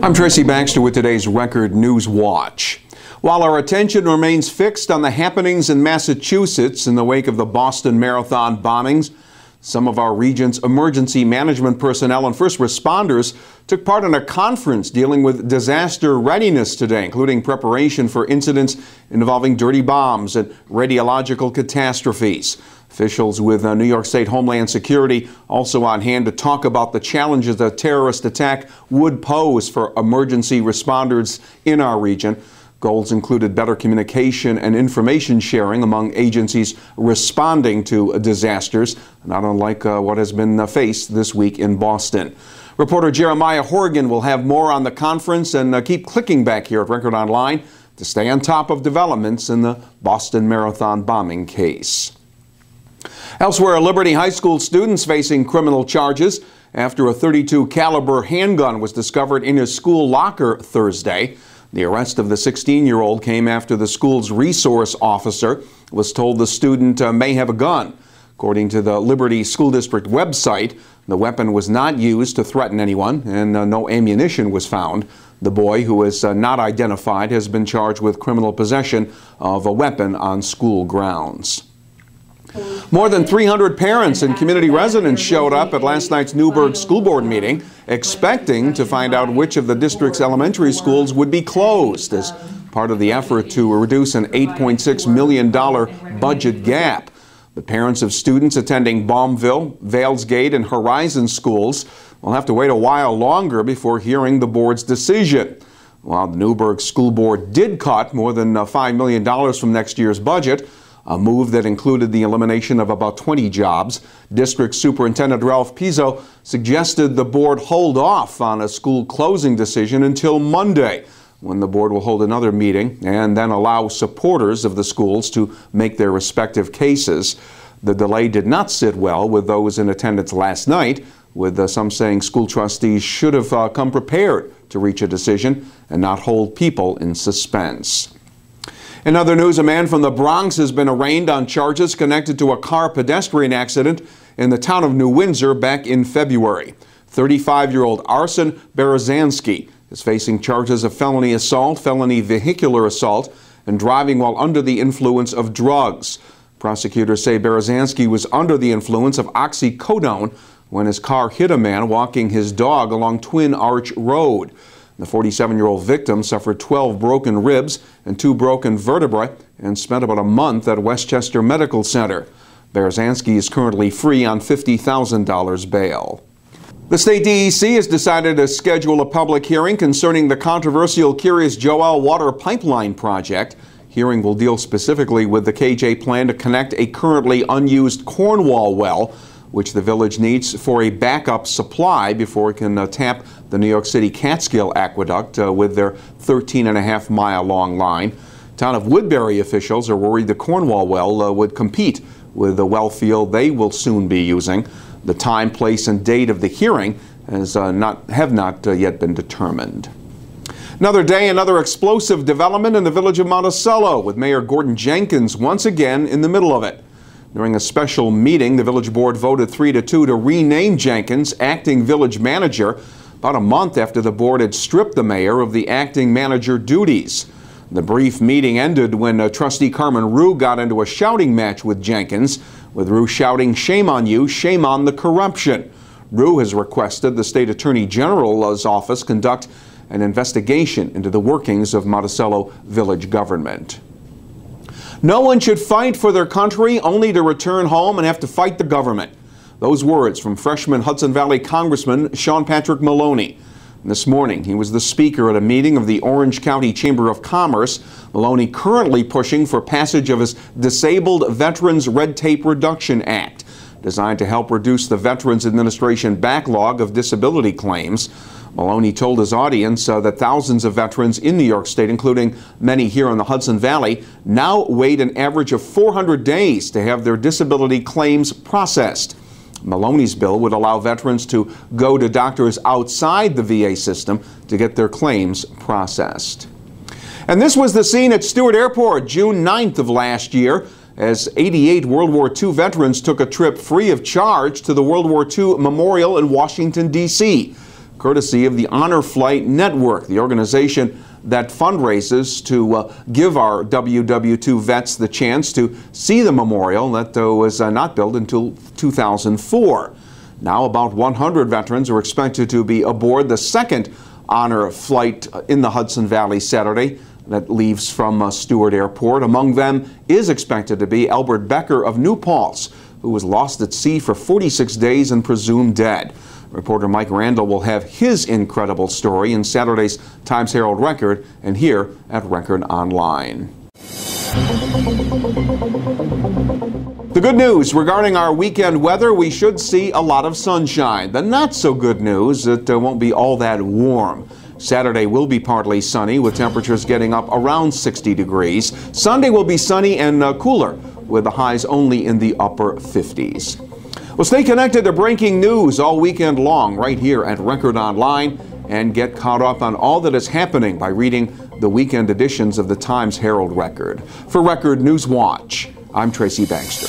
I'm Tracy Baxter with today's Record Newswatch. While our attention remains fixed on the happenings in Massachusetts in the wake of the Boston Marathon bombings, some of our region's emergency management personnel and first responders took part in a conference dealing with disaster readiness today, including preparation for incidents involving dirty bombs and radiological catastrophes. Officials with New York State Homeland Security also on hand to talk about the challenges a terrorist attack would pose for emergency responders in our region. Goals included better communication and information sharing among agencies responding to disasters, not unlike what has been faced this week in Boston. Reporter Jeremiah Horgan will have more on the conference, and keep clicking back here at Record Online to stay on top of developments in the Boston Marathon bombing case. Elsewhere, Liberty High School students facing criminal charges after a .32 caliber handgun was discovered in his school locker Thursday. The arrest of the 16-year-old came after the school's resource officer was told the student may have a gun. According to the Liberty School District website, the weapon was not used to threaten anyone, and no ammunition was found. The boy, who is not identified, has been charged with criminal possession of a weapon on school grounds. More than 300 parents and community residents showed up at last night's Newburgh School Board meeting, expecting to find out which of the district's elementary schools would be closed as part of the effort to reduce an $8.6 million budget gap. The parents of students attending Baumville, Valesgate, and Horizon schools will have to wait a while longer before hearing the board's decision. While the Newburgh School Board did cut more than $5 million from next year's budget, a move that included the elimination of about 20 jobs, District Superintendent Ralph Pizzo suggested the board hold off on a school closing decision until Monday, when the board will hold another meeting and then allow supporters of the schools to make their respective cases. The delay did not sit well with those in attendance last night, with some saying school trustees should have come prepared to reach a decision and not hold people in suspense. In other news, a man from the Bronx has been arraigned on charges connected to a car pedestrian accident in the town of New Windsor back in February. 35-year-old Arsen Berezanski is facing charges of felony assault, felony vehicular assault, and driving while under the influence of drugs. Prosecutors say Berezanski was under the influence of oxycodone when his car hit a man walking his dog along Twin Arch Road. The 47-year-old victim suffered 12 broken ribs and 2 broken vertebrae and spent about a month at Westchester Medical Center. Berezanski is currently free on $50,000 bail. The state DEC has decided to schedule a public hearing concerning the controversial Curious Joel water pipeline project. Hearing will deal specifically with the KJ plan to connect a currently unused Cornwall well, which the village needs for a backup supply before it can tap the New York City Catskill Aqueduct with their 13.5-mile-long line. Town of Woodbury officials are worried the Cornwall well would compete with the well field they will soon be using. The time, place, and date of the hearing have not yet been determined. Another day, another explosive development in the village of Monticello, with Mayor Gordon Jenkins once again in the middle of it. During a special meeting, the village board voted 3-2 to rename Jenkins acting village manager, about a month after the board had stripped the mayor of the acting manager duties. The brief meeting ended when trustee Carmen Rue got into a shouting match with Jenkins, with Rue shouting, "Shame on you, shame on the corruption." Rue has requested the state attorney general's office conduct an investigation into the workings of Monticello village government. No one should fight for their country only to return home and have to fight the government. Those words from freshman Hudson Valley Congressman Sean Patrick Maloney. This morning, he was the speaker at a meeting of the Orange County Chamber of Commerce. Maloney currently pushing for passage of his Disabled Veterans Red Tape Reduction Act, designed to help reduce the Veterans Administration backlog of disability claims. Maloney told his audience that thousands of veterans in New York State, including many here in the Hudson Valley, now wait an average of 400 days to have their disability claims processed. Maloney's bill would allow veterans to go to doctors outside the VA system to get their claims processed. And this was the scene at Stewart Airport June 9th of last year, as 88 World War II veterans took a trip free of charge to the World War II Memorial in Washington, D.C. courtesy of the Honor Flight Network, the organization that fundraises to give our WW2 vets the chance to see the memorial that was not built until 2004. Now about 100 veterans are expected to be aboard the second honor flight in the Hudson Valley Saturday that leaves from Stewart Airport. Among them is expected to be Albert Becker of New Paltz, who was lost at sea for 46 days and presumed dead. Reporter Mike Randall will have his incredible story in Saturday's Times-Herald Record and here at Record Online. The good news regarding our weekend weather, we should see a lot of sunshine. The not so good news, it won't be all that warm. Saturday will be partly sunny with temperatures getting up around 60 degrees. Sunday will be sunny and cooler with the highs only in the upper 50s. Well, stay connected to breaking news all weekend long right here at Record Online and get caught up on all that is happening by reading the weekend editions of the Times-Herald Record. For Record Newswatch, I'm Tracy Baxter.